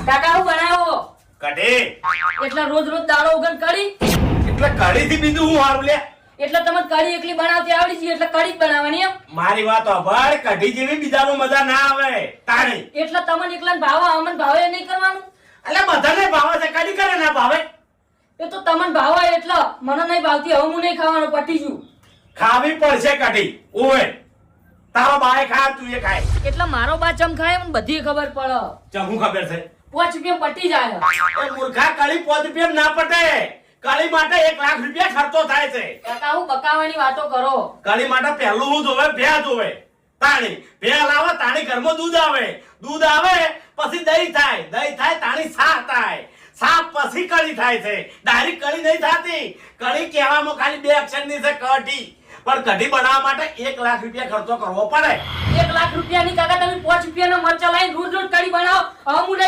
કાકા હું બનાવો કઢી એટલે રોજ રોજ દાડો ઉગન કઢી એટલે કઢી થી બીજું હું હારું લે એટલે તમને કઢી એકલી બનાવતી આવડી છે એટલે કઢી જ બનાવવાની એમ મારી વાત સાંભળ કઢી જેવી બીજાનો મજા ના આવે તાણી એટલે તમને એકલા ભાવે અમન ભાવે નહીં કરવાનું એટલે બધાને ભાવે છે કઢી કરે ના ભાવે એ તો તમને ભાવે એટલે મને નહીં ભાવતી હવે હું નહીં ખાવાનું પટી ગયું ખાવી પડશે કઢી ઓય તારો બાએ ખાય તું એ ખાય એટલે મારો બા ચમ ખાય મને બધી ખબર પડે ચમુ ખબર છે 5 રૂપિયા પટી જાય એ મૂર્ખા કળી 5 રૂપિયા ના પટે કળી માટે 1 લાખ રૂપિયા ખર્ચો થાય છે કાકા હું બકાવાની વાતો કરો કળી માટે પહેલું હું જોવે ભે જોવે તાણી ભે લાવે તાણી ઘરમાં દૂધ આવે પછી દહીં થાય તાણી સા થાય સા પછી કળી થાય છે ડાયરેક્ટ કળી નહીં થતી કળી કહેવામાં ખાલી 2 અક્ષરની છે કઢી પણ કઢી બનાવવા માટે 1 લાખ રૂપિયા ખર્ચો કરવો પડે 1 લાખ રૂપિયાની કાકા તમે 5 રૂપિયાનો મરચા લાવીને રોજ રોજ કઢી બનાવો હવે હું